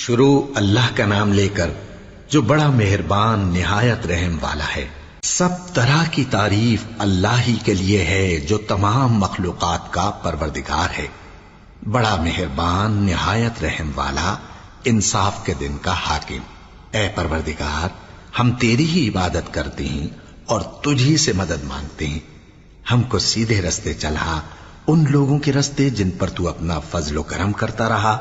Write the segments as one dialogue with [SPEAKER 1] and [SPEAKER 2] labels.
[SPEAKER 1] شروع اللہ کا نام لے کر جو بڑا مہربان نہایت رحم والا ہے۔ سب طرح کی تعریف اللہ ہی کے لیے ہے جو تمام مخلوقات کا پروردگار ہے، بڑا مہربان نہایت رحم والا، انصاف کے دن کا حاکم۔ اے پروردگار، ہم تیری ہی عبادت کرتے ہیں اور تجھی سے مدد مانگتے ہیں۔ ہم کو سیدھے رستے چلا، ان لوگوں کے رستے جن پر تو اپنا فضل و کرم کرتا رہا،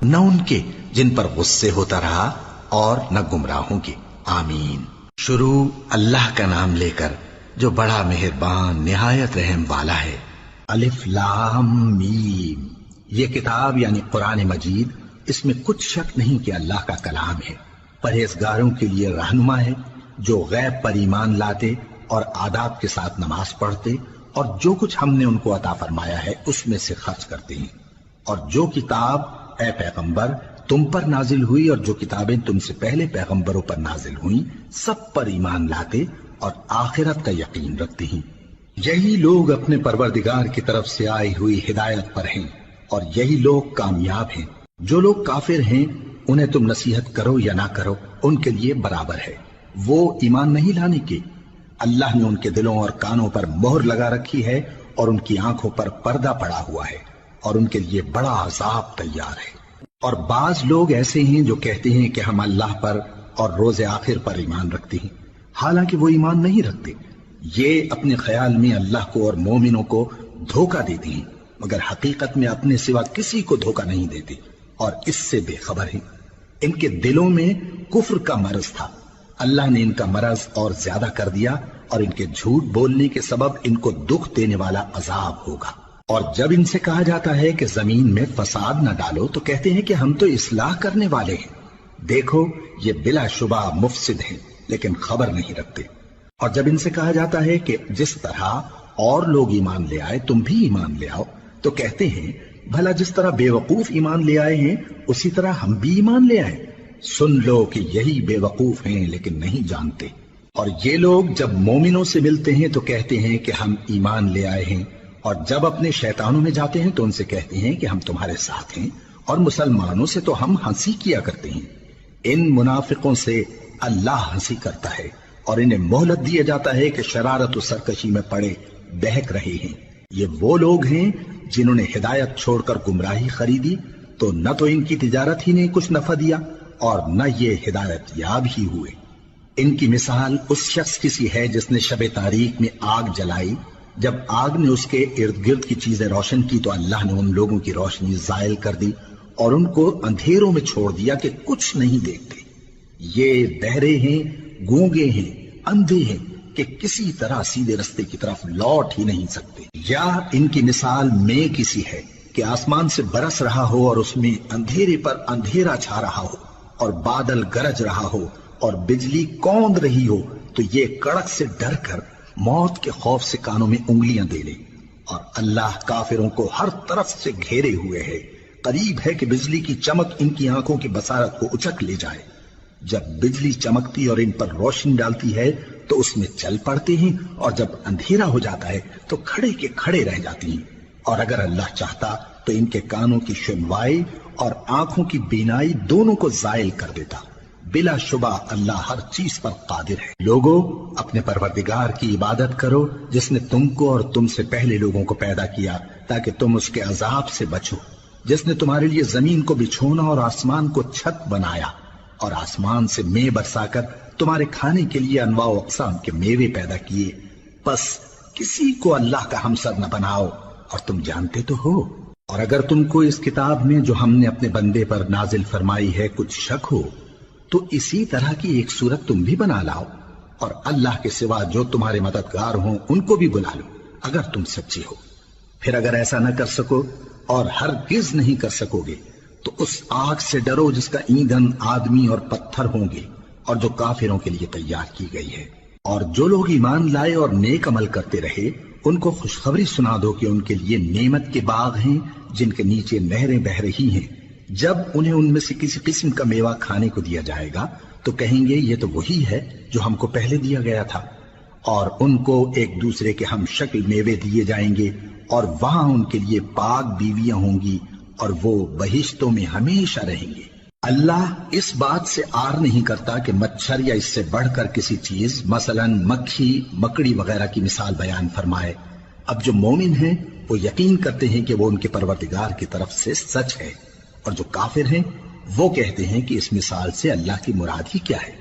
[SPEAKER 1] نہ ان کے جن پر غصے ہوتا رہا اور نہ گمراہوں کے۔ آمین۔ شروع اللہ کا نام لے کر جو بڑا مہربان نہایت رحم والا ہے۔ الف لام میم۔ یہ کتاب یعنی قرآن مجید، اس میں کچھ شک نہیں کہ اللہ کا کلام ہے، پرہیزگاروں کے لیے رہنما ہے، جو غیب پر ایمان لاتے اور آداب کے ساتھ نماز پڑھتے اور جو کچھ ہم نے ان کو عطا فرمایا ہے اس میں سے خرچ کرتے ہیں، اور جو کتاب اے پیغمبر تم پر نازل ہوئی اور جو کتابیں تم سے پہلے پیغمبروں پر نازل ہوئیں سب پر ایمان لاتے اور آخرت کا یقین رکھتے ہیں۔ یہی لوگ اپنے پروردگار کی طرف سے آئی ہوئی ہدایت پر ہیں اور یہی لوگ کامیاب ہیں۔ جو لوگ کافر ہیں انہیں تم نصیحت کرو یا نہ کرو ان کے لیے برابر ہے، وہ ایمان نہیں لانے کے۔ اللہ نے ان کے دلوں اور کانوں پر مہر لگا رکھی ہے اور ان کی آنکھوں پر پردہ پڑا ہوا ہے اور ان کے لیے بڑا عذاب تیار ہے۔ اور بعض لوگ ایسے ہیں جو کہتے ہیں کہ ہم اللہ پر اور روز آخر پر ایمان رکھتے ہیں، حالانکہ وہ ایمان نہیں رکھتے۔ یہ اپنے خیال میں اللہ کو اور مومنوں کو دھوکہ دیتے ہیں، مگر حقیقت میں اپنے سوا کسی کو دھوکہ نہیں دیتے اور اس سے بے خبر ہیں۔ ان کے دلوں میں کفر کا مرض تھا، اللہ نے ان کا مرض اور زیادہ کر دیا اور ان کے جھوٹ بولنے کے سبب ان کو دکھ دینے والا عذاب ہوگا۔ اور جب ان سے کہا جاتا ہے کہ زمین میں فساد نہ ڈالو تو کہتے ہیں کہ ہم تو اصلاح کرنے والے ہیں۔ دیکھو یہ بلا شبہ مفسد ہیں لیکن خبر نہیں رکھتے۔ اور جب ان سے کہا جاتا ہے کہ جس طرح اور لوگ ایمان لے آئے تم بھی ایمان لے آؤ تو کہتے ہیں بھلا جس طرح بے وقوف ایمان لے آئے ہیں اسی طرح ہم بھی ایمان لے آئے۔ سن لو کہ یہی بے وقوف ہیں لیکن نہیں جانتے۔ اور یہ لوگ جب مومنوں سے ملتے ہیں تو کہتے ہیں کہ ہم ایمان لے آئے ہیں، اور جب اپنے شیطانوں میں جاتے ہیں تو ان سے کہتے ہیں کہ ہم تمہارے ساتھ ہیں، اور مسلمانوں سے تو ہم ہنسی کیا کرتے ہیں۔ ان منافقوں سے اللہ ہنسی کرتا ہے اور انہیں مہلت دیا جاتا ہے کہ شرارت و سرکشی میں پڑے بہک رہے ہیں۔ یہ وہ لوگ ہیں جنہوں نے ہدایت چھوڑ کر گمراہی خریدی، تو نہ تو ان کی تجارت ہی نے کچھ نفع دیا اور نہ یہ ہدایت یاب ہی ہوئے۔ ان کی مثال اس شخص کی سی ہے جس نے شب تاریک میں آگ جلائی، جب آگ نے اس کے ارد گرد کی چیزیں روشن کی تو اللہ نے ان لوگوں کی روشنی زائل کر دی اور ان کو اندھیروں میں چھوڑ دیا کہ کچھ نہیں دیکھتے۔ یہ بہرے ہیں، گونگے ہیں، اندھے ہیں کہ کسی طرح سیدھے رستے کی طرف لوٹ ہی نہیں سکتے۔ یا ان کی مثال میں کسی ہے کہ آسمان سے برس رہا ہو اور اس میں اندھیرے پر اندھیرا چھا رہا ہو اور بادل گرج رہا ہو اور بجلی کوند رہی ہو، تو یہ کڑک سے ڈر کر موت کے خوف سے کانوں میں انگلیاں دے لے۔ اور اللہ کافروں کو ہر طرف سے گھیرے ہوئے ہے، قریب ہے کہ بجلی کی چمک ان کی آنکھوں کی بصارت کو اچک لے جائے۔ جب بجلی چمکتی اور ان پر روشنی ڈالتی ہے تو اس میں چل پڑتے ہیں، اور جب اندھیرا ہو جاتا ہے تو کھڑے کے کھڑے رہ جاتی ہیں۔ اور اگر اللہ چاہتا تو ان کے کانوں کی سنوائی اور آنکھوں کی بینائی دونوں کو زائل کر دیتا۔ بلا شبہ اللہ ہر چیز پر قادر ہے۔ لوگو اپنے پروردگار کی عبادت کرو جس نے تم کو اور تم سے پہلے لوگوں کو پیدا کیا تاکہ تم اس کے عذاب سے بچو، جس نے تمہارے لیے زمین کو بچھونا اور آسمان کو چھت بنایا، اور آسمان سے مے برسا کر تمہارے کھانے کے لیے انواع و اقسام کے میوے پیدا کیے۔ بس کسی کو اللہ کا ہمسر نہ بناؤ، اور تم جانتے تو ہو۔ اور اگر تم کو اس کتاب میں جو ہم نے اپنے بندے پر نازل فرمائی ہے کچھ شک ہو تو اسی طرح کی ایک صورت تم بھی بنا لاؤ، اور اللہ کے سوا جو تمہارے مددگار ہوں ان کو بھی بلا لو اگر تم سچے ہو۔ پھر اگر ایسا نہ کر سکو اور ہرگز نہیں کر سکو گے تو اس آگ سے ڈرو جس کا ایندھن آدمی اور پتھر ہوں گے اور جو کافروں کے لیے تیار کی گئی ہے۔ اور جو لوگ ایمان لائے اور نیک عمل کرتے رہے ان کو خوشخبری سنا دو کہ ان کے لیے نعمت کے باغ ہیں جن کے نیچے نہریں بہہ رہی ہیں۔ جب انہیں ان میں سے کسی قسم کا میوہ کھانے کو دیا جائے گا تو کہیں گے یہ تو وہی ہے جو ہم کو پہلے دیا گیا تھا، اور ان کو ایک دوسرے کے ہم شکل میوے دیے جائیں گے، اور وہاں ان کے لیے پاک بیویاں ہوں گی اور وہ بہشتوں میں ہمیشہ رہیں گے۔ اللہ اس بات سے آر نہیں کرتا کہ مچھر یا اس سے بڑھ کر کسی چیز مثلاً مکھی مکڑی وغیرہ کی مثال بیان فرمائے۔ اب جو مومن ہیں وہ یقین کرتے ہیں کہ وہ ان کے پروردگار کی طرف سے سچ ہے، اور جو کافر ہیں وہ کہتے ہیں کہ اس مثال سے اللہ کی مراد ہی کیا ہے۔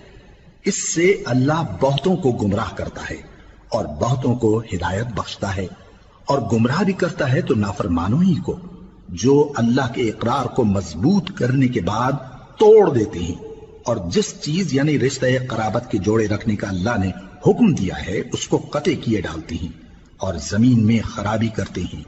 [SPEAKER 1] اس سے اللہ بہتوں کو گمراہ کرتا ہے اور بہتوں کو ہدایت بخشتا ہے، اور گمراہ بھی کرتا ہے تو نافرمانوں ہی کو، جو اللہ کے اقرار کو مضبوط کرنے کے بعد توڑ دیتے ہیں، اور جس چیز یعنی رشتہ قرابت کے جوڑے رکھنے کا اللہ نے حکم دیا ہے اس کو قطع کیے ڈالتے ہیں اور زمین میں خرابی کرتے ہیں۔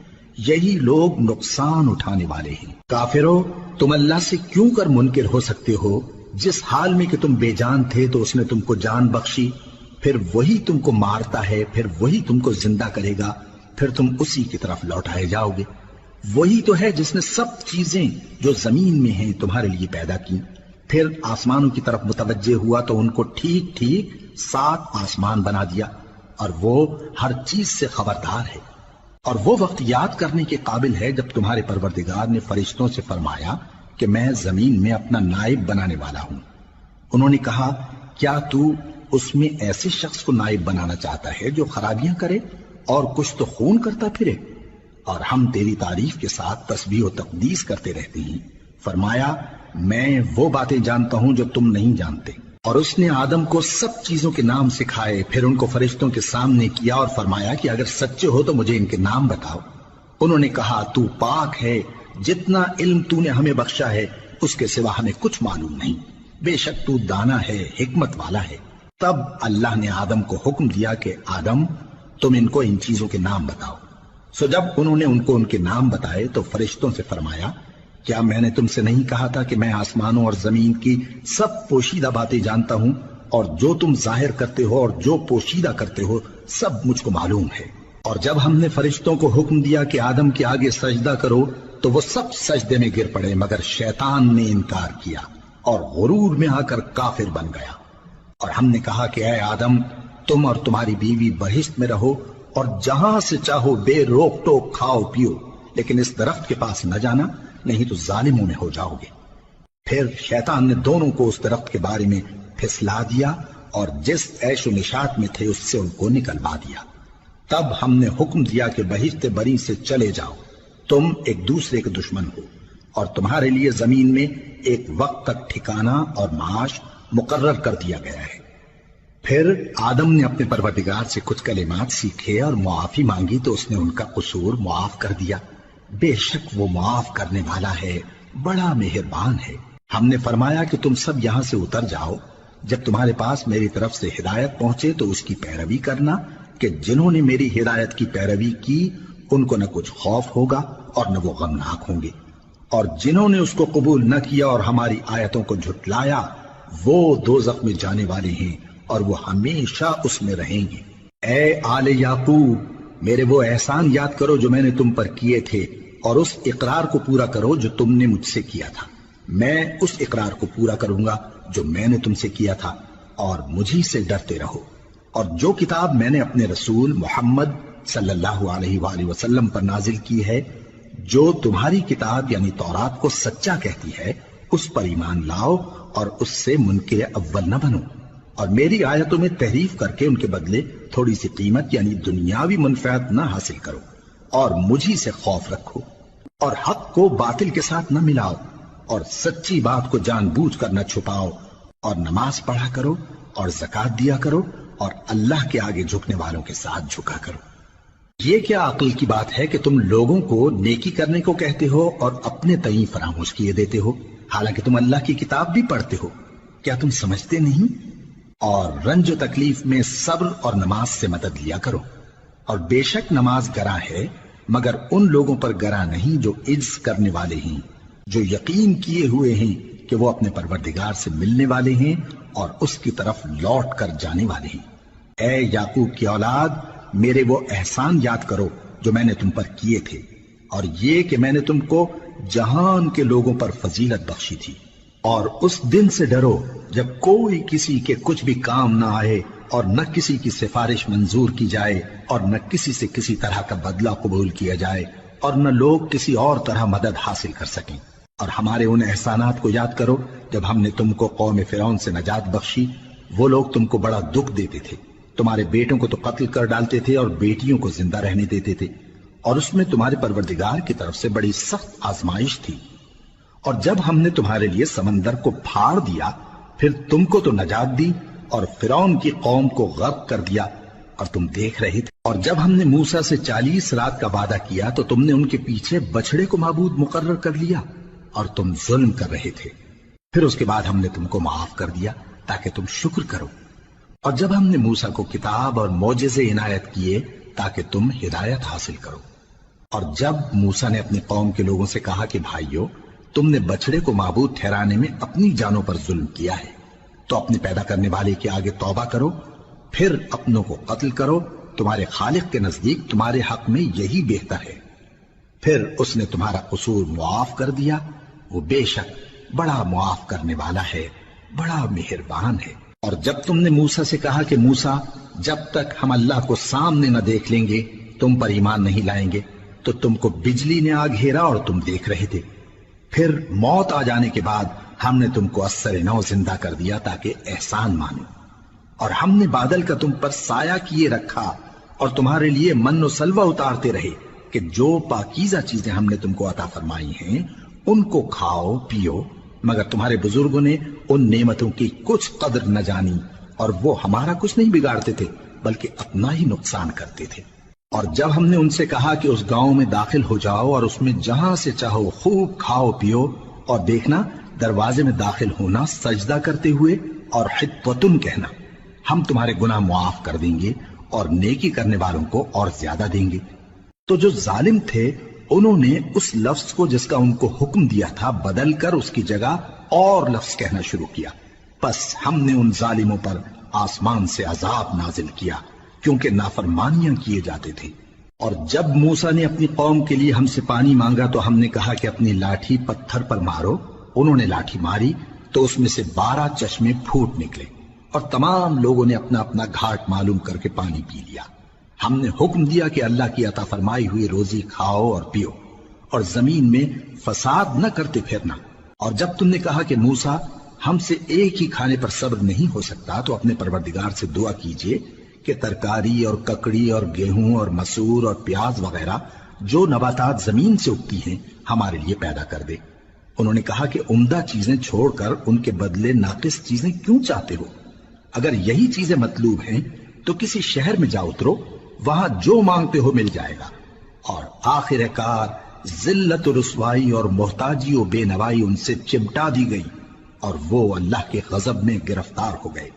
[SPEAKER 1] یہی لوگ نقصان اٹھانے والے ہیں۔ کافرو، تم اللہ سے کیوں کر منکر ہو سکتے ہو؟ جس حال میں کہ تم بے جان تھے تو اس نے تم کو جان بخشی، پھر وہی تم کو مارتا ہے، پھر وہی تم کو زندہ کرے گا، پھر تم اسی کی طرف لوٹائے جاؤ گے۔ وہی تو ہے جس نے سب چیزیں جو زمین میں ہیں تمہارے لیے پیدا کی، پھر آسمانوں کی طرف متوجہ ہوا تو ان کو ٹھیک ٹھیک 7 آسمان بنا دیا، اور وہ ہر چیز سے خبردار ہے۔ اور وہ وقت یاد کرنے کے قابل ہے جب تمہارے پروردگار نے فرشتوں سے فرمایا کہ میں زمین میں اپنا نائب بنانے والا ہوں۔ انہوں نے کہا، کیا تو اس میں ایسے شخص کو نائب بنانا چاہتا ہے جو خرابیاں کرے اور کچھ تو خون کرتا پھرے؟ اور ہم تیری تعریف کے ساتھ تسبیح و تقدیس کرتے رہتے ہیں۔ فرمایا، میں وہ باتیں جانتا ہوں جو تم نہیں جانتے۔ اور اس نے آدم کو سب چیزوں کے نام سکھائے، پھر ان کو فرشتوں کے سامنے کیا اور فرمایا کہ اگر سچے ہو تو مجھے ان کے نام بتاؤ۔ انہوں نے کہا، تو پاک ہے، جتنا علم تو نے ہمیں بخشا ہے اس کے سوا ہمیں کچھ معلوم نہیں، بے شک تو دانا ہے، حکمت والا ہے۔ تب اللہ نے آدم کو حکم دیا کہ آدم، تم ان کو ان چیزوں کے نام بتاؤ۔ سو جب انہوں نے ان کو ان کے نام بتائے تو فرشتوں سے فرمایا، کیا میں نے تم سے نہیں کہا تھا کہ میں آسمانوں اور زمین کی سب پوشیدہ باتیں جانتا ہوں، اور جو تم ظاہر کرتے ہو اور جو پوشیدہ کرتے ہو سب مجھ کو معلوم ہے۔ اور جب ہم نے فرشتوں کو حکم دیا کہ آدم کے آگے سجدہ کرو تو وہ سب سجدے میں گر پڑے مگر شیطان نے انکار کیا اور غرور میں آ کر کافر بن گیا۔ اور ہم نے کہا کہ اے آدم، تم اور تمہاری بیوی بہشت میں رہو اور جہاں سے چاہو بے روک ٹوک کھاؤ پیو، لیکن اس درخت کے پاس نہ جانا، نہیں تو ظالموں میں ہو جاؤ گے۔ پھر شیطان نے دونوں کو اس درخت کے بارے میں پھسلا دیا اور جس عیش و نشاط میں تھے اس سے ان کو نکلوا دیا۔ تب ہم نے حکم دیا کہ بہشت بری سے چلے جاؤ، تم ایک دوسرے کے دشمن ہو، اور تمہارے لیے زمین میں ایک وقت تک ٹھکانہ اور معاش مقرر کر دیا گیا ہے۔ پھر آدم نے اپنے پروردگار سے کچھ کلمات سیکھے اور معافی مانگی تو اس نے ان کا قصور معاف کر دیا۔ بے شک وہ معاف کرنے والا ہے، بڑا مہربان ہے۔ ہم نے فرمایا کہ تم سب یہاں سے اتر جاؤ، جب تمہارے پاس میری طرف سے ہدایت پہنچے تو اس کی پیروی کرنا، کہ جنہوں نے میری ہدایت کی پیروی کی ان کو نہ کچھ خوف ہوگا اور نہ وہ غمناک ہوں گے، اور جنہوں نے اس کو قبول نہ کیا اور ہماری آیتوں کو جھٹلایا وہ دوزخ میں جانے والے ہیں اور وہ ہمیشہ اس میں رہیں گے۔ اے آل یعقوب، میرے وہ احسان یاد کرو جو میں نے تم پر کیے تھے، اور اس اقرار کو پورا کرو جو تم نے مجھ سے کیا تھا۔ میں اس اقرار کو پورا کروں گا جو میں نے تم سے کیا تھا، اور مجھی سے ڈرتے رہو۔ اور جو کتاب میں نے اپنے رسول محمد صلی اللہ علیہ وآلہ وسلم پر نازل کی ہے، جو تمہاری کتاب یعنی تورات کو سچا کہتی ہے، اس پر ایمان لاؤ اور اس سے منکر اول نہ بنو، اور میری آیتوں میں تحریف کر کے ان کے بدلے تھوڑی سی قیمت یعنی دنیاوی منفعت نہ حاصل کرو، اور مجھی سے خوف رکھو، اور حق کو باطل کے ساتھ نہ ملاؤ، اور سچی بات کو جان بوجھ کر نہ چھپاؤ، اور نماز پڑھا کرو اور زکوٰۃ دیا کرو، اور اللہ کے آگے جھکنے والوں کے ساتھ جھکا کرو۔ یہ کیا عقل کی بات ہے کہ تم لوگوں کو نیکی کرنے کو کہتے ہو اور اپنے تئیں فراموش کیے دیتے ہو، حالانکہ تم اللہ کی کتاب بھی پڑھتے ہو؟ کیا تم سمجھتے نہیں؟ اور رنج و تکلیف میں صبر اور نماز سے مدد لیا کرو، اور بے شک نماز گراں ہے مگر ان لوگوں پر گراں نہیں جو عجز کرنے والے ہیں، جو یقین کیے ہوئے ہیں کہ وہ اپنے پروردگار سے ملنے والے ہیں اور اس کی طرف لوٹ کر جانے والے ہیں۔ اے یعقوب کی اولاد، میرے وہ احسان یاد کرو جو میں نے تم پر کیے تھے، اور یہ کہ میں نے تم کو جہان کے لوگوں پر فضیلت بخشی تھی۔ اور اس دن سے ڈرو جب کوئی کسی کے کچھ بھی کام نہ آئے، اور نہ کسی کی سفارش منظور کی جائے، اور نہ کسی سے کسی طرح کا بدلہ قبول کیا جائے، اور نہ لوگ کسی اور طرح مدد حاصل کر سکیں۔ اور ہمارے ان احسانات کو یاد کرو جب ہم نے تم کو قوم فرعون سے نجات بخشی۔ وہ لوگ تم کو بڑا دکھ دیتے تھے، تمہارے بیٹوں کو تو قتل کر ڈالتے تھے اور بیٹیوں کو زندہ رہنے دیتے تھے، اور اس میں تمہارے پروردگار کی طرف سے بڑی سخت آزمائش تھی۔ اور جب ہم نے تمہارے لیے سمندر کو پھاڑ دیا، پھر تم کو تو نجات دی اور فرعون کی قوم کو غرق کر دیا، اور تم دیکھ رہے تھے۔ اور جب ہم نے موسیٰ سے 40 رات کا وعدہ کیا تو تم نے ان کے پیچھے بچڑے کو معبود مقرر کر لیا اور تم ظلم کر رہے تھے۔ پھر اس کے بعد ہم نے تم کو معاف کر دیا تاکہ تم شکر کرو۔ اور جب ہم نے موسیٰ کو کتاب اور معجزے عنایت کیے تاکہ تم ہدایت حاصل کرو۔ اور جب موسیٰ نے اپنی قوم کے لوگوں سے کہا کہ بھائیو، تم نے بچڑے کو معبود ٹھہرانے میں اپنی جانوں پر ظلم کیا ہے، تو اپنے پیدا کرنے والے کے آگے توبہ کرو، پھر اپنوں کو قتل کرو، تمہارے خالق کے نزدیک تمہارے حق میں یہی بہتر ہے۔ پھر اس نے تمہارا قصور معاف کر دیا، وہ بے شک بڑا معاف کرنے والا ہے، بڑا مہربان ہے۔ اور جب تم نے موسیٰ سے کہا کہ موسیٰ، جب تک ہم اللہ کو سامنے نہ دیکھ لیں گے تم پر ایمان نہیں لائیں گے، تو تم کو بجلی نے آ گھیرا اور تم دیکھ رہے تھے۔ پھر موت آ جانے کے بعد ہم نے تم کو اثر نو زندہ کر دیا تاکہ احسان مانو۔ اور ہم نے بادل کا تم پر سایہ کیے رکھا اور تمہارے لیے من و سلوہ اتارتے رہے کہ جو پاکیزہ چیزیں ہم نے تم کو عطا فرمائی ہیں ان کو کھاؤ پیو، مگر تمہارے بزرگوں نے ان نعمتوں کی کچھ قدر نہ جانی، اور وہ ہمارا کچھ نہیں بگاڑتے تھے بلکہ اپنا ہی نقصان کرتے تھے۔ اور جب ہم نے ان سے کہا کہ اس گاؤں میں داخل ہو جاؤ اور اس میں جہاں سے چاہو خوب کھاؤ پیو، اور دیکھنا دروازے میں داخل ہونا سجدہ کرتے ہوئے اور حطوتن کہنا، ہم تمہارے گناہ معاف کر دیں گے اور نیکی کرنے والوں کو اور زیادہ دیں گے۔ تو جو ظالم تھے انہوں نے اس لفظ کو جس کا ان کو حکم دیا تھا بدل کر اس کی جگہ اور لفظ کہنا شروع کیا، پس ہم نے ان ظالموں پر آسمان سے عذاب نازل کیا کیونکہ نافرمانیاں کیے جاتے تھے۔ اور جب موسیٰ نے اپنی قوم کے لیے ہم سے پانی مانگا تو ہم نے کہا کہ اپنی لاٹھی پتھر پر مارو۔ انہوں نے لاٹھی ماری تو اس میں سے 12 چشمے پھوٹ نکلے، اور تمام لوگوں نے اپنا اپنا گھاٹ معلوم کر کے پانی پی لیا۔ ہم نے حکم دیا کہ اللہ کی عطا فرمائی ہوئی روزی کھاؤ اور پیو، اور زمین میں فساد نہ کرتے پھرنا۔ اور جب تم نے کہا کہ موسیٰ، ہم سے ایک ہی کھانے پر صبر نہیں ہو سکتا، تو اپنے پروردگار سے دعا کیجئے کہ ترکاری اور ککڑی اور گیہوں اور مسور اور پیاز وغیرہ جو نباتات زمین سے اگتی ہیں ہمارے لیے پیدا کر دے۔ انہوں نے کہا کہ عمدہ چیزیں چھوڑ کر ان کے بدلے ناقص چیزیں کیوں چاہتے ہو؟ اگر یہی چیزیں مطلوب ہیں تو کسی شہر میں جا اترو، وہاں جو مانگتے ہو مل جائے گا۔ اور آخر کار ذلت و رسوائی اور محتاجی و بے نوائی ان سے چمٹا دی گئی، اور وہ اللہ کے غضب میں گرفتار ہو گئے۔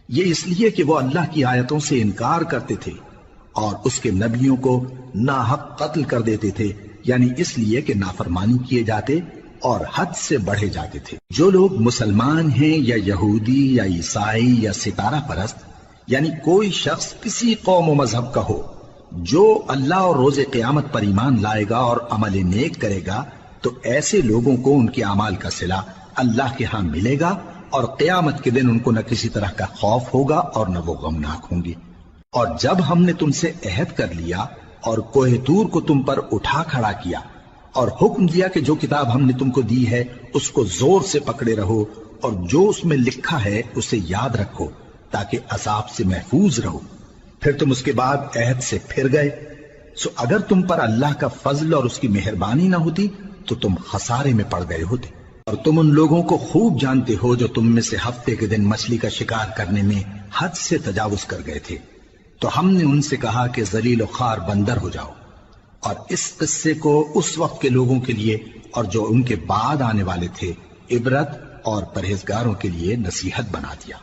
[SPEAKER 1] یہ اس لیے کہ وہ اللہ کی آیتوں سے انکار کرتے تھے اور اس کے نبیوں کو ناحق قتل کر دیتے تھے، یعنی اس لیے کہ نافرمانی کیے جاتے اور حد سے بڑھے جاتے تھے۔ جو لوگ مسلمان ہیں یا یہودی یا عیسائی یا ستارہ پرست، یعنی کوئی شخص کسی قوم و مذہب کا ہو، جو اللہ اور روز قیامت پر ایمان لائے گا اور عمل نیک کرے گا، تو ایسے لوگوں کو ان کے اعمال کا صلہ اللہ کے ہاں ملے گا، اور قیامت کے دن ان کو نہ کسی طرح کا خوف ہوگا اور نہ وہ غمناک ہوں گے۔ اور جب ہم نے تم سے عہد کر لیا اور کوہ طور کو تم پر اٹھا کھڑا کیا اور حکم دیا کہ جو کتاب ہم نے تم کو دی ہے اس کو زور سے پکڑے رہو، اور جو اس میں لکھا ہے اسے یاد رکھو تاکہ عذاب سے محفوظ رہو، پھر تم اس کے بعد عہد سے پھر گئے، سو اگر تم پر اللہ کا فضل اور اس کی مہربانی نہ ہوتی تو تم خسارے میں پڑ گئے ہوتے۔ اور تم ان لوگوں کو خوب جانتے ہو جو تم میں سے ہفتے کے دن مچھلی کا شکار کرنے میں حد سے تجاوز کر گئے تھے، تو ہم نے ان سے کہا کہ ذلیل و خوار بندر ہو جاؤ، اور اس قصے کو اس وقت کے لوگوں کے لیے اور جو ان کے بعد آنے والے تھے عبرت اور پرہیزگاروں کے لیے نصیحت بنا دیا۔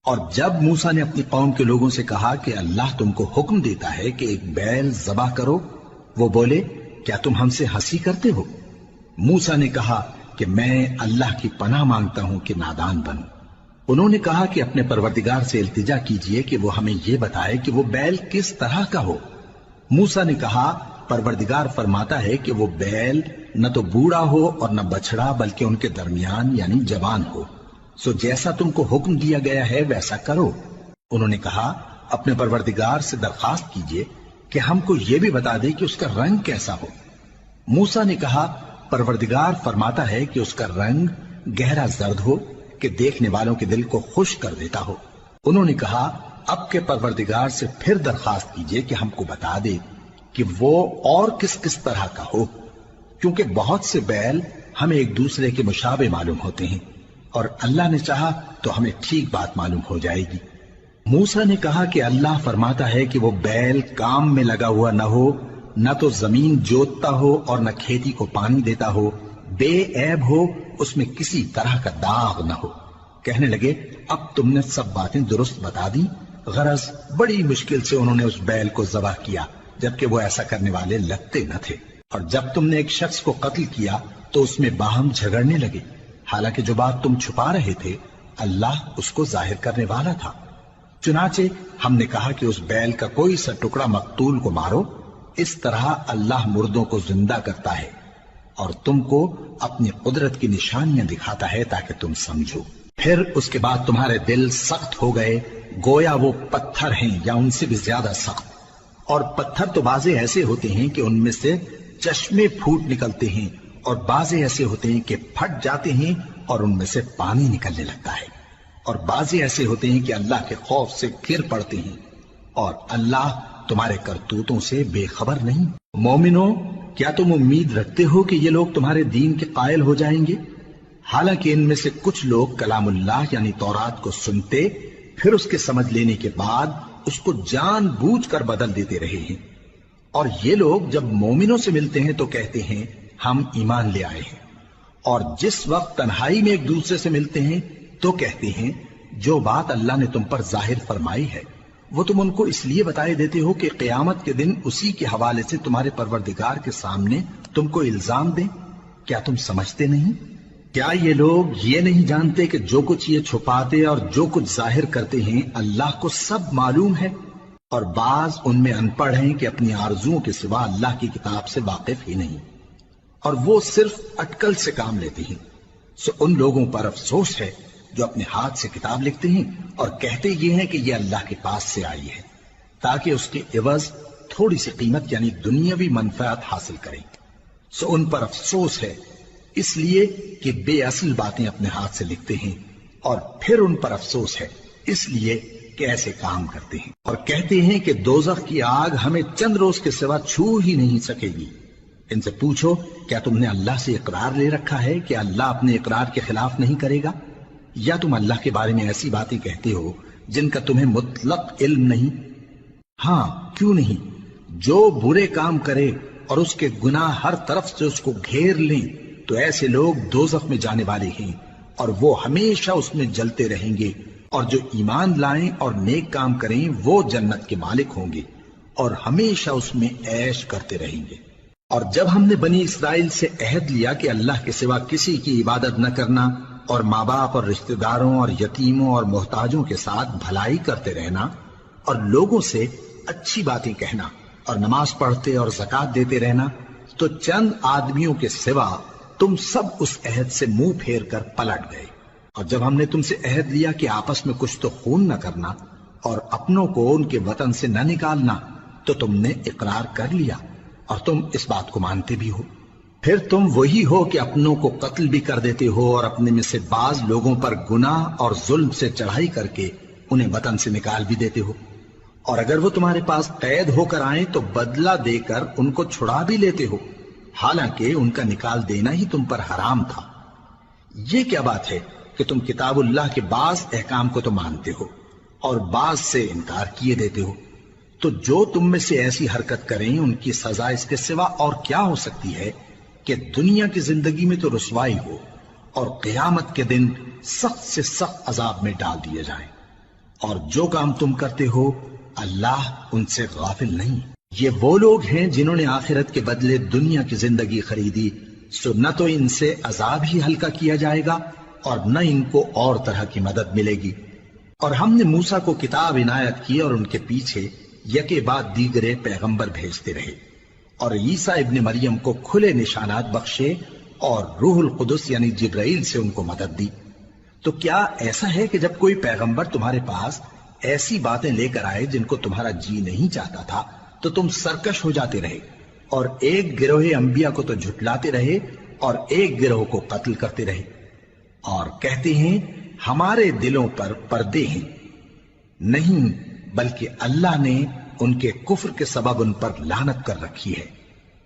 [SPEAKER 1] اور جب موسیٰ نے اپنی قوم کے لوگوں سے کہا کہ اللہ تم کو حکم دیتا ہے کہ ایک بیل ذبح کرو، وہ بولے کیا تم ہم سے ہنسی کرتے ہو؟ موسیٰ نے کہا کہ میں اللہ کی پناہ مانگتا ہوں کہ نادان بنوں۔ انہوں نے کہا کہ اپنے پروردگار سے التجا کیجئے کہ وہ ہمیں یہ بتائے کہ وہ بیل کس طرح کا ہو۔ موسیٰ نے کہا پروردگار فرماتا ہے کہ وہ بیل نہ تو بوڑھا ہو اور نہ بچڑا بلکہ ان کے درمیان یعنی جوان ہو، سو جیسا تم کو حکم دیا گیا ہے ویسا کرو۔ انہوں نے کہا اپنے پروردگار سے درخواست کیجئے کہ ہم کو یہ بھی بتا دے کہ اس کا رنگ کیسا ہو۔ موسیٰ نے کہا پروردگار فرماتا ہے کہ اس کا رنگ گہرا زرد ہو کہ دیکھنے والوں کے دل کو خوش کر دیتا ہو۔ انہوں نے کہا اب کے پروردگار سے پھر درخواست کیجئے کہ ہم کو بتا دے کہ وہ اور کس کس طرح کا ہو، کیونکہ بہت سے بیل ہمیں ایک دوسرے کے مشابہ معلوم ہوتے ہیں، اور اللہ نے چاہا تو ہمیں ٹھیک بات معلوم ہو جائے گی۔ موسیٰ نے کہا کہ اللہ فرماتا ہے کہ وہ بیل کام میں لگا ہوا نہ ہو، نہ تو زمین جوتتا ہو اور نہ کھیتی کو پانی دیتا ہو، بے عیب ہو، اس میں کسی طرح کا داغ نہ ہو۔ کہنے لگے اب تم نے سب باتیں درست بتا دی، غرض بڑی مشکل سے انہوں نے اس بیل کو ذبح کیا، جبکہ وہ ایسا کرنے والے لگتے نہ تھے۔ اور جب تم نے ایک شخص کو قتل کیا تو اس میں باہم جھگڑنے لگے، حالانکہ جو بات تم چھپا رہے تھے اللہ اس کو ظاہر کرنے والا تھا۔ چنانچہ ہم نے کہا کہ اس بیل کا کوئی سا ٹکڑا مقتول کو مارو، اس طرح اللہ مردوں کو زندہ کرتا ہے اور تم کو اپنی قدرت کی نشانیاں دکھاتا ہے تاکہ تم سمجھو۔ پھر اس کے بعد تمہارے دل سخت ہو گئے، گویا وہ پتھر ہیں یا ان سے بھی زیادہ سخت۔ اور پتھر تو بعضے ایسے ہوتے ہیں کہ ان میں سے چشمے پھوٹ نکلتے ہیں، اور بعضے ایسے ہوتے ہیں کہ پھٹ جاتے ہیں اور ان میں سے پانی نکلنے لگتا ہے، اور بعضے ایسے ہوتے ہیں کہ اللہ کے خوف سے گر پڑتے ہیں، اور اللہ تمہارے کرتوتوں سے بے خبر نہیں۔ مومنو، کیا تم امید رکھتے ہو کہ یہ لوگ تمہارے دین کے قائل ہو جائیں گے؟ حالانکہ ان میں سے کچھ لوگ کلام اللہ یعنی تورات کو سنتے پھر اس کے سمجھ لینے کے بعد اس کو جان بوجھ کر بدل دیتے رہے ہیں، اور یہ لوگ جب مومنوں سے ملتے ہیں تو کہتے ہیں ہم ایمان لے آئے ہیں، اور جس وقت تنہائی میں ایک دوسرے سے ملتے ہیں تو کہتے ہیں جو بات اللہ نے تم پر ظاہر فرمائی ہے وہ تم ان کو اس لیے بتائے دیتے ہو کہ قیامت کے دن اسی کے حوالے سے تمہارے پروردگار کے سامنے تم کو الزام دیں۔ کیا تم سمجھتے نہیں؟ کیا یہ لوگ یہ نہیں جانتے کہ جو کچھ یہ چھپاتے اور جو کچھ ظاہر کرتے ہیں اللہ کو سب معلوم ہے؟ اور بعض ان میں ان پڑھ ہیں کہ اپنی آرزوؤں کے سوا اللہ کی کتاب سے واقف ہی نہیں، اور وہ صرف اٹکل سے کام لیتے ہیں۔ سو ان لوگوں پر افسوس ہے جو اپنے ہاتھ سے کتاب لکھتے ہیں اور کہتے یہ ہیں کہ یہ اللہ کے پاس سے آئی ہے تاکہ اس کے عوض تھوڑی سی قیمت یعنی دنیاوی منفعت حاصل کریں۔ سو ان پر افسوس ہے اس لیے کہ بے اصل باتیں اپنے ہاتھ سے لکھتے ہیں، اور پھر ان پر افسوس ہے اس لیے کہ ایسے کام کرتے ہیں، اور کہتے ہیں کہ دوزخ کی آگ ہمیں چند روز کے سوا چھو ہی نہیں سکے گی۔ ان سے پوچھو کیا تم نے اللہ سے اقرار لے رکھا ہے کہ اللہ اپنے اقرار کے خلاف نہیں کرے گا، یا تم اللہ کے بارے میں ایسی باتیں کہتے ہو جن کا تمہیں مطلق علم نہیں؟ ہاں کیوں نہیں، جو برے کام کرے اور اس کے گناہ ہر طرف سے اس کو گھیر لیں تو ایسے لوگ دوزخ میں جانے والے ہیں، اور وہ ہمیشہ اس میں جلتے رہیں گے، اور جو ایمان لائیں اور نیک کام کریں وہ جنت کے مالک ہوں گے اور ہمیشہ اس میں عیش کرتے رہیں گے۔ اور جب ہم نے بنی اسرائیل سے عہد لیا کہ اللہ کے سوا کسی کی عبادت نہ کرنا، اور ماں باپ اور رشتہ داروں اور یتیموں اور محتاجوں کے ساتھ بھلائی کرتے رہنا، اور لوگوں سے اچھی باتیں کہنا، اور نماز پڑھتے اور زکوٰۃ دیتے رہنا، تو چند آدمیوں کے سوا تم سب اس عہد سے منہ پھیر کر پلٹ گئے۔ اور جب ہم نے تم سے عہد لیا کہ آپس میں کچھ تو خون نہ کرنا اور اپنوں کو ان کے وطن سے نہ نکالنا، تو تم نے اقرار کر لیا اور تم اس بات کو مانتے بھی ہو۔ پھر تم وہی ہو کہ اپنوں کو قتل بھی کر دیتے ہو اور اپنے میں سے بعض لوگوں پر گناہ اور ظلم سے چڑھائی کر کے انہیں وطن سے نکال بھی دیتے ہو، اور اگر وہ تمہارے پاس قید ہو کر آئیں تو بدلہ دے کر ان کو چھڑا بھی لیتے ہو، حالانکہ ان کا نکال دینا ہی تم پر حرام تھا۔ یہ کیا بات ہے کہ تم کتاب اللہ کے بعض احکام کو تو مانتے ہو اور بعض سے انکار کیے دیتے ہو؟ تو جو تم میں سے ایسی حرکت کریں ان کی سزا اس کے سوا اور کیا ہو سکتی ہے کہ دنیا کی زندگی میں تو رسوائی ہو اور قیامت کے دن سخت سے سخت عذاب میں ڈال دیے جائیں۔ اور جو کام تم کرتے ہو اللہ ان سے غافل نہیں۔ یہ وہ لوگ ہیں جنہوں نے آخرت کے بدلے دنیا کی زندگی خریدی، سو نہ تو ان سے عذاب ہی ہلکا کیا جائے گا اور نہ ان کو اور طرح کی مدد ملے گی۔ اور ہم نے موسیٰ کو کتاب عنایت کی اور ان کے پیچھے یکے بعد دیگرے پیغمبر بھیجتے رہے، اور عیسیٰ ابن مریم کو کھلے نشانات بخشے اور روح القدس یعنی جبرائیل سے ان کو مدد دی۔ تو کیا ایسا ہے کہ جب کوئی پیغمبر تمہارے پاس ایسی باتیں لے کر آئے جن کو تمہارا جی نہیں چاہتا تھا تو تم سرکش ہو جاتے رہے، اور ایک گروہ انبیاء کو تو جھٹلاتے رہے اور ایک گروہ کو قتل کرتے رہے، اور کہتے ہیں ہمارے دلوں پر پردے ہیں، نہیں بلکہ اللہ نے ان کے کفر کے سبب ان پر لعنت کر رکھی ہے،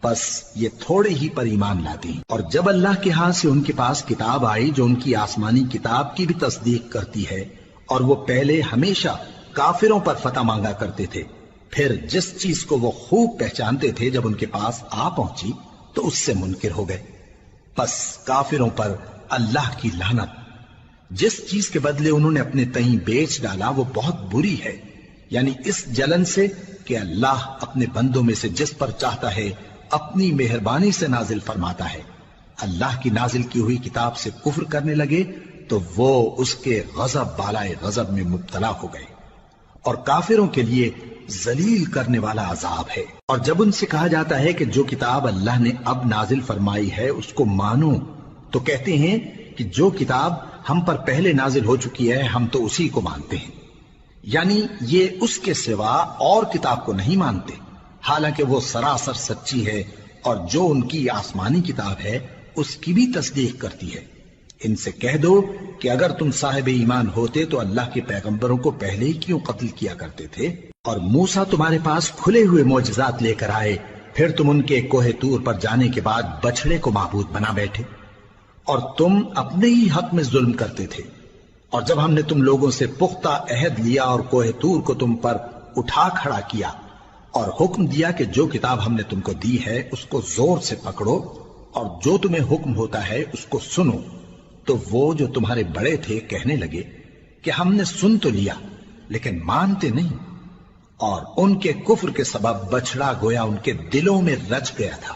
[SPEAKER 1] بس یہ تھوڑے ہی پر ایمان لاتے ہیں۔ اور جب اللہ کے ہاں سے ان کے پاس کتاب آئی جو ان کی آسمانی کتاب کی بھی تصدیق کرتی ہے، اور وہ پہلے ہمیشہ کافروں پر فتح مانگا کرتے تھے، پھر جس چیز کو وہ خوب پہچانتے تھے جب ان کے پاس آ پہنچی تو اس سے منکر ہو گئے، بس کافروں پر اللہ کی لعنت۔ جس چیز کے بدلے انہوں نے اپنے تئیں بیچ ڈالا وہ بہت بری ہے، یعنی اس جلن سے کہ اللہ اپنے بندوں میں سے جس پر چاہتا ہے اپنی مہربانی سے نازل فرماتا ہے۔ اللہ کی نازل کی ہوئی کتاب سے کفر کرنے لگے تو وہ اس کے غضب بالائے غضب میں مبتلا ہو گئے، اور کافروں کے لیے ذلیل کرنے والا عذاب ہے۔ اور جب ان سے کہا جاتا ہے کہ جو کتاب اللہ نے اب نازل فرمائی ہے اس کو مانو، تو کہتے ہیں کہ جو کتاب ہم پر پہلے نازل ہو چکی ہے ہم تو اسی کو مانتے ہیں، یعنی یہ اس کے سوا اور کتاب کو نہیں مانتے، حالانکہ وہ سراسر سچی ہے، اور جو ان کی آسمانی کتاب ہے اس کی بھی تصدیق کرتی ہے۔ ان سے کہہ دو کہ اگر تم صاحب ایمان ہوتے تو اللہ کے پیغمبروں کو پہلے ہی کیوں قتل کیا کرتے تھے؟ اور موسیٰ تمہارے پاس کھلے ہوئے معجزات لے کر آئے، پھر تم ان کے کوہ طور پر جانے کے بعد بچڑے کو معبود بنا بیٹھے، اور تم اپنے ہی حق میں ظلم کرتے تھے۔ اور جب ہم نے تم لوگوں سے پختہ عہد لیا اور کوہ طور کو تم پر اٹھا کھڑا کیا اور حکم دیا کہ جو کتاب ہم نے تم کو دی ہے اس کو زور سے پکڑو اور جو تمہیں حکم ہوتا ہے اس کو سنو، تو وہ جو تمہارے بڑے تھے کہنے لگے کہ ہم نے سن تو لیا لیکن مانتے نہیں، اور ان کے کفر کے سبب بچڑا گویا ان کے دلوں میں رچ گیا تھا۔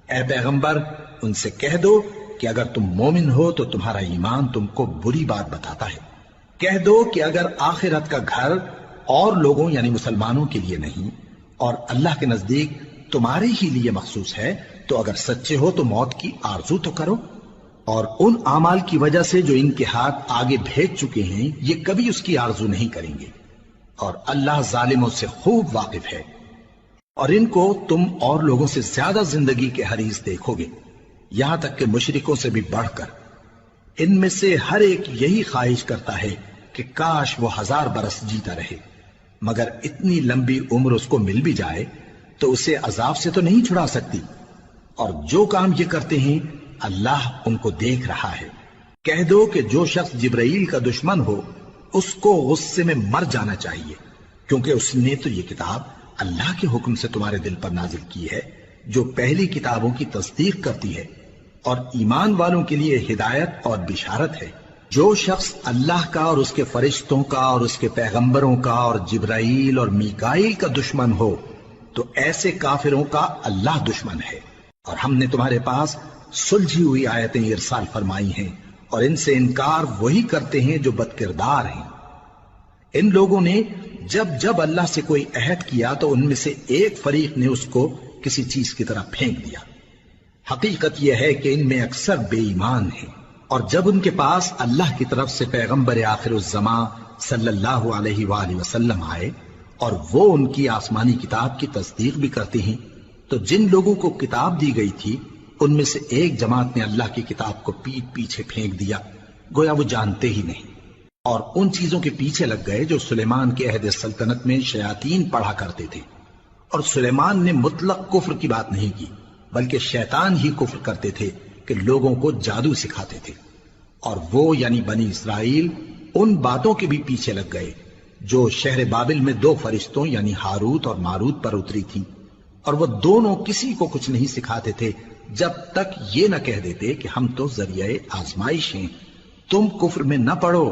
[SPEAKER 1] اے پیغمبر ان سے کہہ دو کہ اگر تم مومن ہو تو تمہارا ایمان تم کو بری بات بتاتا ہے۔ کہہ دو کہ اگر آخرت کا گھر اور لوگوں یعنی مسلمانوں کے لیے نہیں اور اللہ کے نزدیک تمہارے ہی لیے مخصوص ہے تو اگر سچے ہو تو موت کی آرزو تو کرو، اور ان اعمال کی وجہ سے جو ان کے ہاتھ آگے بھیج چکے ہیں یہ کبھی اس کی آرزو نہیں کریں گے، اور اللہ ظالموں سے خوب واقف ہے۔ اور ان کو تم اور لوگوں سے زیادہ زندگی کے حریص دیکھو گے، یہاں تک کہ مشرکوں سے بھی بڑھ کر۔ ان میں سے ہر ایک یہی خواہش کرتا ہے کہ کاش وہ 1000 برس جیتا رہے، مگر اتنی لمبی عمر اس کو مل بھی جائے تو اسے عذاب سے تو نہیں چھڑا سکتی، اور جو کام یہ کرتے ہیں اللہ ان کو دیکھ رہا ہے۔ کہہ دو کہ جو شخص جبرائیل کا دشمن ہو اس کو غصے میں مر جانا چاہیے، کیونکہ اس نے تو یہ کتاب اللہ کے حکم سے تمہارے دل پر نازل کی ہے جو پہلی کتابوں کی تصدیق کرتی ہے، اور ایمان والوں کے لیے ہدایت اور بشارت ہے۔ جو شخص اللہ کا اور اس کے فرشتوں کا اور اس کے پیغمبروں کا اور جبرائیل اور میکائیل کا دشمن ہو تو ایسے کافروں کا اللہ دشمن ہے۔ اور ہم نے تمہارے پاس سلجھی ہوئی آیتیں ارسال فرمائی ہیں، اور ان سے انکار وہی کرتے ہیں جو بد کردار ہیں۔ ان لوگوں نے جب جب اللہ سے کوئی عہد کیا تو ان میں سے ایک فریق نے اس کو کسی چیز کی طرح پھینک دیا۔ حقیقت یہ ہے کہ ان میں اکثر بے ایمان ہیں، اور جب ان کے پاس اللہ کی طرف سے پیغمبر آخر الزمان صلی اللہ علیہ وآلہ وسلم آئے اور وہ ان کی آسمانی کتاب کی تصدیق بھی کرتے ہیں، تو جن لوگوں کو کتاب دی گئی تھی ان میں سے ایک جماعت نے اللہ کی کتاب کو پیٹ پیچھے پھینک دیا، گویا وہ جانتے ہی نہیں، اور ان چیزوں کے پیچھے لگ گئے جو سلیمان کے عہد سلطنت میں شیاطین پڑھا کرتے تھے۔ اور سلیمان نے مطلق کفر کی بات نہیں کی، بلکہ شیطان ہی کفر کرتے تھے کہ لوگوں کو جادو سکھاتے تھے، اور وہ یعنی بنی اسرائیل ان باتوں کے بھی پیچھے لگ گئے جو شہر بابل میں 2 فرشتوں یعنی ہاروت اور ماروت پر اتری تھی، اور وہ دونوں کسی کو کچھ نہیں سکھاتے تھے جب تک یہ نہ کہہ دیتے کہ ہم تو ذریعہ آزمائش ہیں، تم کفر میں نہ پڑو۔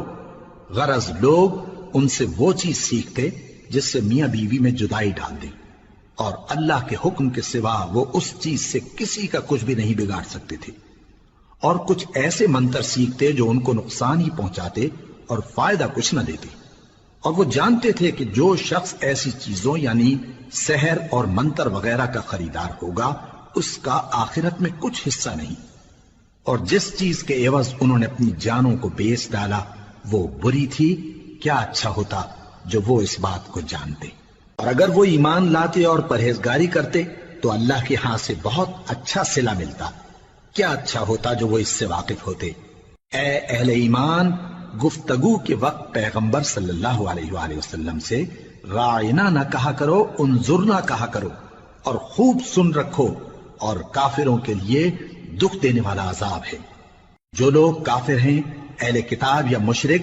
[SPEAKER 1] غرض لوگ ان سے وہ چیز سیکھتے جس سے میاں بیوی میں جدائی ڈال دیں، اور اللہ کے حکم کے سوا وہ اس چیز سے کسی کا کچھ بھی نہیں بگاڑ سکتے تھے، اور کچھ ایسے منتر سیکھتے جو ان کو نقصان ہی پہنچاتے اور فائدہ کچھ نہ دیتے، اور وہ جانتے تھے کہ جو شخص ایسی چیزوں یعنی سحر اور منتر وغیرہ کا خریدار ہوگا اس کا آخرت میں کچھ حصہ نہیں، اور جس چیز کے عوض انہوں نے اپنی جانوں کو بیچ ڈالا وہ بری تھی، کیا اچھا ہوتا جو وہ اس بات کو جانتے۔ اور اگر وہ ایمان لاتے اور پرہیزگاری کرتے تو اللہ کے ہاں سے بہت اچھا صلہ ملتا، کیا اچھا ہوتا جو وہ اس سے واقف ہوتے۔ اے اہل ایمان، گفتگو کے وقت پیغمبر صلی اللہ علیہ وآلہ وسلم سے رائنا نہ کہا کرو، انظرنا کہا کرو، اور خوب سن رکھو، اور کافروں کے لیے دکھ دینے والا عذاب ہے۔ جو لوگ کافر ہیں، اہل کتاب یا مشرک،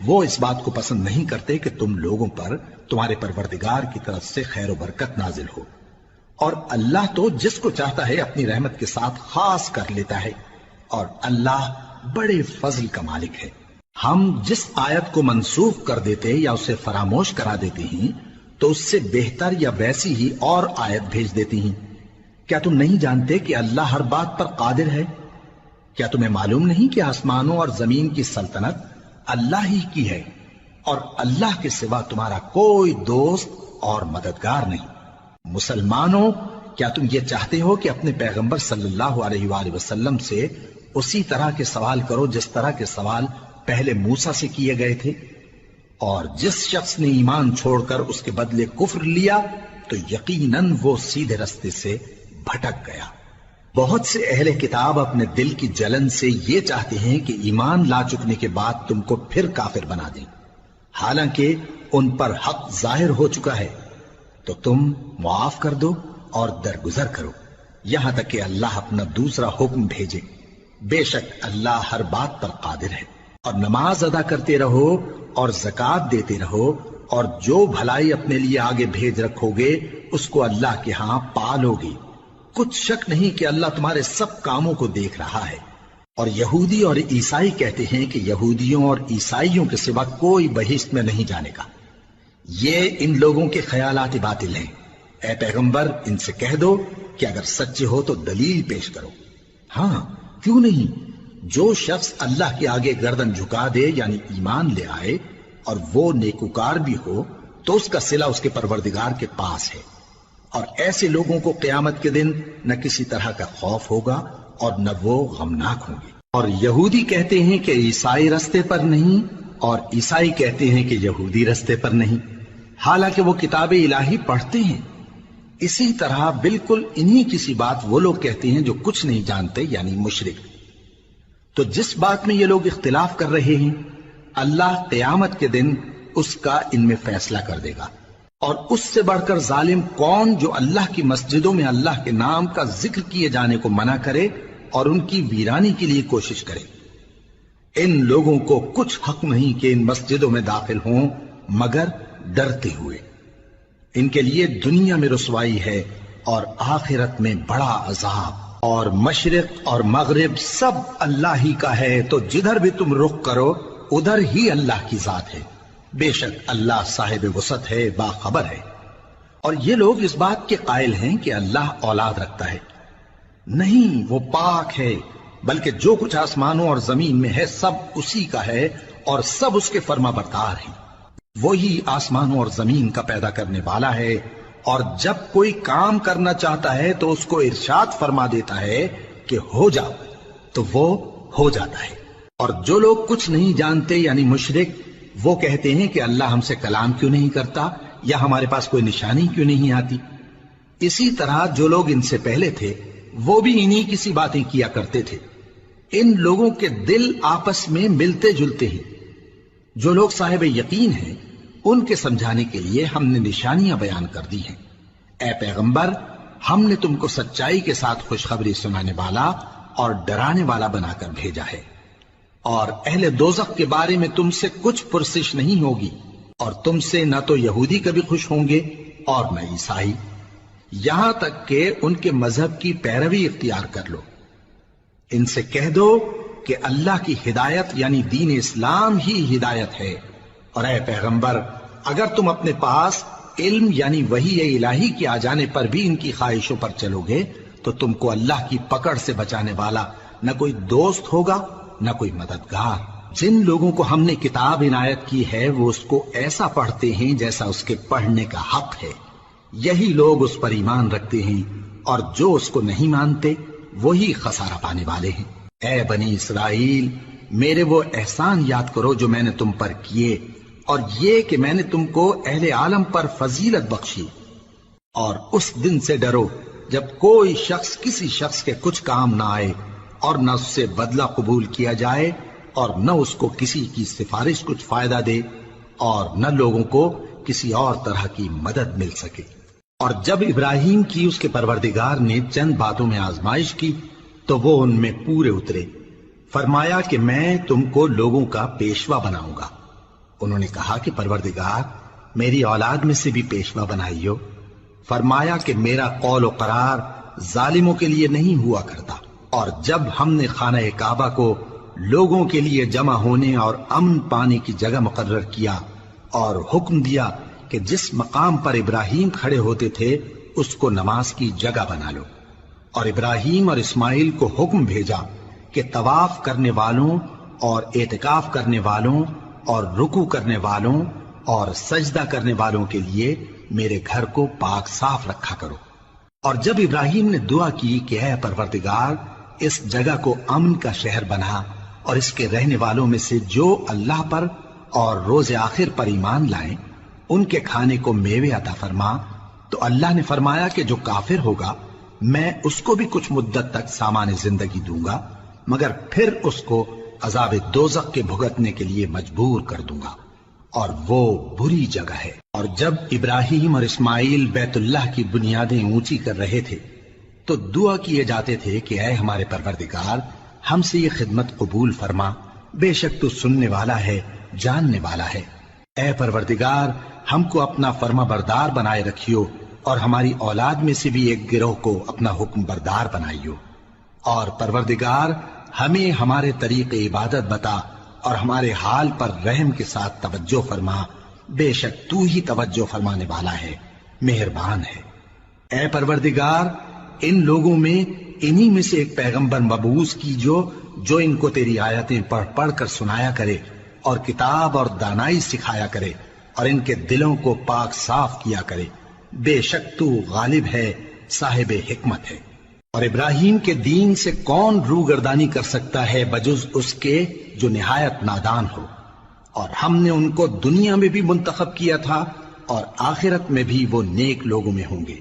[SPEAKER 1] وہ اس بات کو پسند نہیں کرتے کہ تم لوگوں پر تمہارے پروردگار کی طرف سے خیر و برکت نازل ہو، اور اللہ تو جس کو چاہتا ہے اپنی رحمت کے ساتھ خاص کر لیتا ہے، اور اللہ بڑے فضل کا مالک ہے۔ ہم جس آیت کو منسوخ کر دیتے یا اسے فراموش کرا دیتے ہیں تو اس سے بہتر یا ویسی ہی اور آیت بھیج دیتی ہیں۔ کیا تم نہیں جانتے کہ اللہ ہر بات پر قادر ہے؟ کیا تمہیں معلوم نہیں کہ آسمانوں اور زمین کی سلطنت اللہ ہی کی ہے، اور اللہ کے سوا تمہارا کوئی دوست اور مددگار نہیں؟ مسلمانوں، کیا تم یہ چاہتے ہو کہ اپنے پیغمبر صلی اللہ علیہ وآلہ وسلم سے اسی طرح کے سوال کرو جس طرح کے سوال پہلے موسیٰ سے کیے گئے تھے؟ اور جس شخص نے ایمان چھوڑ کر اس کے بدلے کفر لیا تو یقیناً وہ سیدھے رستے سے بھٹک گیا۔ بہت سے اہل کتاب اپنے دل کی جلن سے یہ چاہتے ہیں کہ ایمان لا چکنے کے بعد تم کو پھر کافر بنا دیں، حالانکہ ان پر حق ظاہر ہو چکا ہے۔ تو تم معاف کر دو اور درگزر کرو یہاں تک کہ اللہ اپنا دوسرا حکم بھیجے۔ بے شک اللہ ہر بات پر قادر ہے۔ اور نماز ادا کرتے رہو اور زکوٰۃ دیتے رہو، اور جو بھلائی اپنے لیے آگے بھیج رکھو گے اس کو اللہ کے ہاں پالو گے۔ کچھ شک نہیں کہ اللہ تمہارے سب کاموں کو دیکھ رہا ہے۔ اور یہودی اور عیسائی کہتے ہیں کہ یہودیوں اور عیسائیوں کے سوا کوئی بہشت میں نہیں جانے کا۔ یہ ان لوگوں کے خیالات باطل ہیں۔ اے پیغمبر، ان سے کہہ دو کہ اگر سچے ہو تو دلیل پیش کرو۔ ہاں، کیوں نہیں؟ جو شخص اللہ کے آگے گردن جھکا دے، یعنی ایمان لے آئے، اور وہ نیکوکار بھی ہو، تو اس کا صلہ اس کے پروردگار کے پاس ہے۔ اور ایسے لوگوں کو قیامت کے دن نہ کسی طرح کا خوف ہوگا اور نہ وہ غمناک ہوں گے۔ اور یہودی کہتے ہیں کہ عیسائی رستے پر نہیں، اور عیسائی کہتے ہیں کہ یہودی رستے پر نہیں، حالانکہ وہ کتاب الہی پڑھتے ہیں۔ اسی طرح بالکل انہی کسی بات وہ لوگ کہتے ہیں جو کچھ نہیں جانتے، یعنی مشرک۔ تو جس بات میں یہ لوگ اختلاف کر رہے ہیں، اللہ قیامت کے دن اس کا ان میں فیصلہ کر دے گا۔ اور اس سے بڑھ کر ظالم کون جو اللہ کی مسجدوں میں اللہ کے نام کا ذکر کیے جانے کو منع کرے اور ان کی ویرانی کے لیے کوشش کرے۔ ان لوگوں کو کچھ حق نہیں کہ ان مسجدوں میں داخل ہوں مگر ڈرتے ہوئے۔ ان کے لیے دنیا میں رسوائی ہے اور آخرت میں بڑا عذاب۔ اور مشرق اور مغرب سب اللہ ہی کا ہے، تو جدھر بھی تم رخ کرو ادھر ہی اللہ کی ذات ہے۔ بے شک اللہ صاحب وسعت ہے، باخبر ہے۔ اور یہ لوگ اس بات کے قائل ہیں کہ اللہ اولاد رکھتا ہے۔ نہیں، وہ پاک ہے، بلکہ جو کچھ آسمانوں اور زمین میں ہے سب اسی کا ہے، اور سب اس کے فرما بردار ہیں۔ وہی آسمانوں اور زمین کا پیدا کرنے والا ہے، اور جب کوئی کام کرنا چاہتا ہے تو اس کو ارشاد فرما دیتا ہے کہ ہو جا، تو وہ ہو جاتا ہے۔ اور جو لوگ کچھ نہیں جانتے یعنی مشرک، وہ کہتے ہیں کہ اللہ ہم سے کلام کیوں نہیں کرتا، یا ہمارے پاس کوئی نشانی کیوں نہیں آتی۔ اسی طرح جو لوگ ان سے پہلے تھے وہ بھی انہی کسی باتیں کیا کرتے تھے۔ ان لوگوں کے دل آپس میں ملتے جلتے ہیں۔ جو لوگ صاحب یقین ہیں ان کے سمجھانے کے لیے ہم نے نشانیاں بیان کر دی ہیں۔ اے پیغمبر، ہم نے تم کو سچائی کے ساتھ خوشخبری سنانے والا اور ڈرانے والا بنا کر بھیجا ہے۔ اور اہل دوزخ کے بارے میں تم سے کچھ پرسش نہیں ہوگی، اور تم سے نہ تو یہودی کبھی خوش ہوں گے اور نہ عیسائی، یہاں تک کہ ان کے مذہب کی پیروی اختیار کر لو۔ ان سے کہہ دو کہ اللہ کی ہدایت یعنی دین اسلام ہی ہدایت ہے۔ اور اے پیغمبر، اگر تم اپنے پاس علم یعنی وحی الہی کے آ جانے پر بھی ان کی خواہشوں پر چلو گے تو تم کو اللہ کی پکڑ سے بچانے والا نہ کوئی دوست ہوگا نہ کوئی مددگار۔ جن لوگوں کو ہم نے کتاب عنایت کی ہے وہ اس کو ایسا پڑھتے ہیں جیسا اس کے پڑھنے کا حق ہے، یہی لوگ اس پر ایمان رکھتے ہیں، اور جو اس کو نہیں مانتے وہی خسارہ پانے والے ہیں۔ اے بنی اسرائیل، میرے وہ احسان یاد کرو جو میں نے تم پر کیے، اور یہ کہ میں نے تم کو اہل عالم پر فضیلت بخشی۔ اور اس دن سے ڈرو جب کوئی شخص کسی شخص کے کچھ کام نہ آئے، اور نہ اس سے بدلہ قبول کیا جائے اور نہ اس کو کسی کی سفارش کچھ فائدہ دے اور نہ لوگوں کو کسی اور طرح کی مدد مل سکے۔ اور جب ابراہیم کی اس کے پروردگار نے چند باتوں میں آزمائش کی تو وہ ان میں پورے اترے۔ فرمایا کہ میں تم کو لوگوں کا پیشوا بناؤں گا۔ انہوں نے کہا کہ پروردگار میری اولاد میں سے بھی پیشوا بنائیو۔ فرمایا کہ میرا قول و قرار ظالموں کے لیے نہیں ہوا کرتا۔ اور جب ہم نے خانہ کعبہ کو لوگوں کے لیے جمع ہونے اور امن پانے کی جگہ مقرر کیا اور حکم دیا کہ جس مقام پر ابراہیم کھڑے ہوتے تھے اس کو نماز کی جگہ بنا لو، اور ابراہیم اور اسماعیل کو حکم بھیجا کہ طواف کرنے والوں اور اعتکاف کرنے والوں اور رکوع کرنے والوں اور سجدہ کرنے والوں کے لیے میرے گھر کو پاک صاف رکھا کرو۔ اور جب ابراہیم نے دعا کی کہ اے پروردگار اس جگہ کو امن کا شہر بنا اور اس کے رہنے والوں میں سے جو اللہ پر اور روز آخر پر ایمان لائیں ان کے کھانے کو میوے عطا فرما، تو اللہ نے فرمایا کہ جو کافر ہوگا میں اس کو بھی کچھ مدت تک سامان زندگی دوں گا، مگر پھر اس کو عذاب دوزخ کے بھگتنے کے لیے مجبور کر دوں گا، اور وہ بری جگہ ہے۔ اور جب ابراہیم اور اسماعیل بیت اللہ کی بنیادیں اونچی کر رہے تھے تو دعا کیے جاتے تھے کہ اے ہمارے پروردگار ہم سے یہ خدمت قبول فرما، بے شک تو سننے والا ہے، جاننے والا ہے۔ اے پروردگار ہم کو اپنا فرما بردار بنائے رکھیو اور ہماری اولاد میں سے بھی ایک گروہ کو اپنا حکم بردار بنائیو، اور پروردگار ہمیں ہمارے طریق عبادت بتا اور ہمارے حال پر رحم کے ساتھ توجہ فرما، بے شک تو ہی توجہ فرمانے والا ہے، مہربان ہے۔ اے پروردگار ان لوگوں میں انہی میں سے ایک پیغمبر مبعوث کیجو جو ان کو تیری آیتیں پڑھ پڑھ کر سنایا کرے اور کتاب اور دانائی سکھایا کرے اور ان کے دلوں کو پاک صاف کیا کرے، بے شک تو غالب ہے، صاحب حکمت ہے۔ اور ابراہیم کے دین سے کون روگردانی کر سکتا ہے بجز اس کے جو نہایت نادان ہو، اور ہم نے ان کو دنیا میں بھی منتخب کیا تھا اور آخرت میں بھی وہ نیک لوگوں میں ہوں گے۔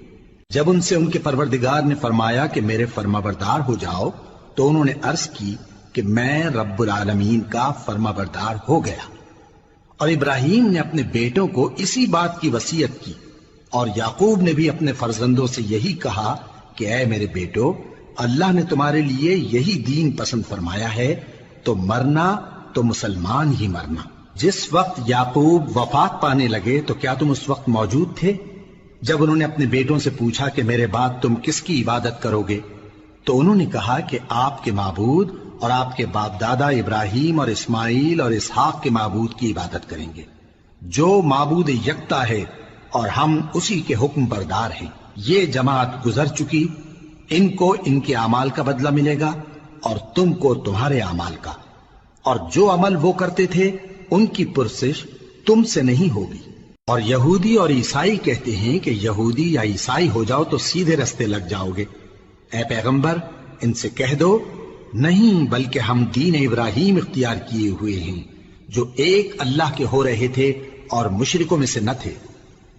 [SPEAKER 1] جب ان سے ان کے پروردگار نے فرمایا کہ میرے فرما بردار ہو جاؤ تو انہوں نے عرض کی کہ میں رب العالمین کا فرما بردار ہو گیا۔ اور ابراہیم نے اپنے بیٹوں کو اسی بات کی وصیت کی، اور یعقوب نے بھی اپنے فرزندوں سے یہی کہا کہ اے میرے بیٹو، اللہ نے تمہارے لیے یہی دین پسند فرمایا ہے، تو مرنا تو مسلمان ہی مرنا۔ جس وقت یعقوب وفات پانے لگے تو کیا تم اس وقت موجود تھے جب انہوں نے اپنے بیٹوں سے پوچھا کہ میرے بعد تم کس کی عبادت کرو گے؟ تو انہوں نے کہا کہ آپ کے معبود اور آپ کے باپ دادا ابراہیم اور اسماعیل اور اسحاق کے معبود کی عبادت کریں گے، جو معبود یکتا ہے اور ہم اسی کے حکم بردار ہیں۔ یہ جماعت گزر چکی، ان کو ان کے اعمال کا بدلہ ملے گا اور تم کو تمہارے اعمال کا، اور جو عمل وہ کرتے تھے ان کی پرسش تم سے نہیں ہوگی۔ اور یہودی اور عیسائی کہتے ہیں کہ یہودی یا عیسائی ہو جاؤ تو سیدھے رستے لگ جاؤ گے۔ اے پیغمبر ان سے کہہ دو نہیں، بلکہ ہم دین ابراہیم اختیار کیے ہوئے ہیں جو ایک اللہ کے ہو رہے تھے اور مشرکوں میں سے نہ تھے۔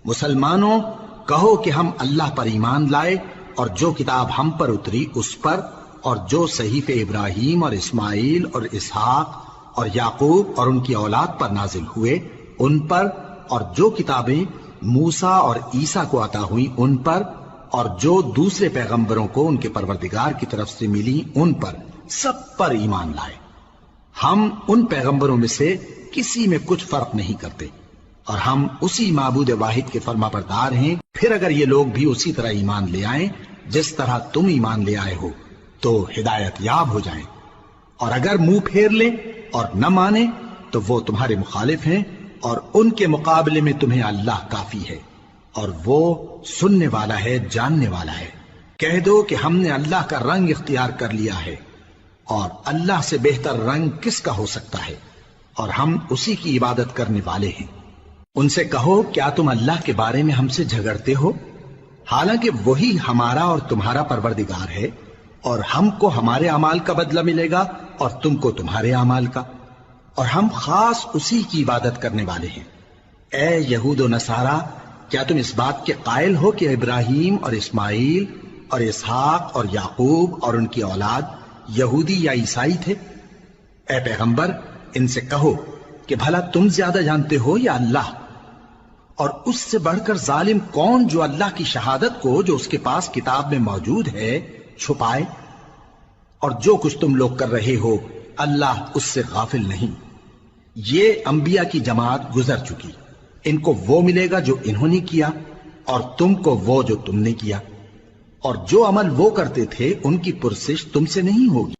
[SPEAKER 1] مسلمانوں کہو کہ ہم اللہ پر ایمان لائے اور جو کتاب ہم پر اتری اس پر، اور جو صحیفے ابراہیم اور اسماعیل اور اسحاق اور یعقوب اور ان کی اولاد پر نازل ہوئے ان پر، اور جو کتابیں موسیٰ اور عیسیٰ کو عطا ہوئیں ان پر، اور جو دوسرے پیغمبروں کو ان کے پروردگار کی طرف سے ملی ان پر، سب پر ایمان لائے۔ ہم ان پیغمبروں میں سے کسی میں کچھ فرق نہیں کرتے، اور ہم اسی معبود واحد کے فرما بردار ہیں۔ پھر اگر یہ لوگ بھی اسی طرح ایمان لے آئیں جس طرح تم ایمان لے آئے ہو تو ہدایت یاب ہو جائیں، اور اگر منہ پھیر لیں اور نہ مانیں تو وہ تمہارے مخالف ہیں، اور ان کے مقابلے میں تمہیں اللہ کافی ہے، اور وہ سننے والا ہے، جاننے والا ہے۔ کہہ دو کہ ہم نے اللہ کا رنگ اختیار کر لیا ہے، اور اللہ سے بہتر رنگ کس کا ہو سکتا ہے، اور ہم اسی کی عبادت کرنے والے ہیں۔ ان سے کہو کیا تم اللہ کے بارے میں ہم سے جھگڑتے ہو، حالانکہ وہی ہمارا اور تمہارا پروردگار ہے، اور ہم کو ہمارے اعمال کا بدلہ ملے گا اور تم کو تمہارے اعمال کا، اور ہم خاص اسی کی عبادت کرنے والے ہیں۔ اے یہود و نصارا، کیا تم اس بات کے قائل ہو کہ ابراہیم اور اسماعیل اور اسحاق اور یعقوب اور ان کی اولاد یہودی یا عیسائی تھے؟ اے پیغمبر ان سے کہو کہ بھلا تم زیادہ جانتے ہو یا اللہ؟ اور اس سے بڑھ کر ظالم کون جو اللہ کی شہادت کو جو اس کے پاس کتاب میں موجود ہے چھپائے؟ اور جو کچھ تم لوگ کر رہے ہو اللہ اس سے غافل نہیں۔ یہ انبیاء کی جماعت گزر چکی، ان کو وہ ملے گا جو انہوں نے کیا اور تم کو وہ جو تم نے کیا، اور جو عمل وہ کرتے تھے ان کی پرسش تم سے نہیں ہوگی۔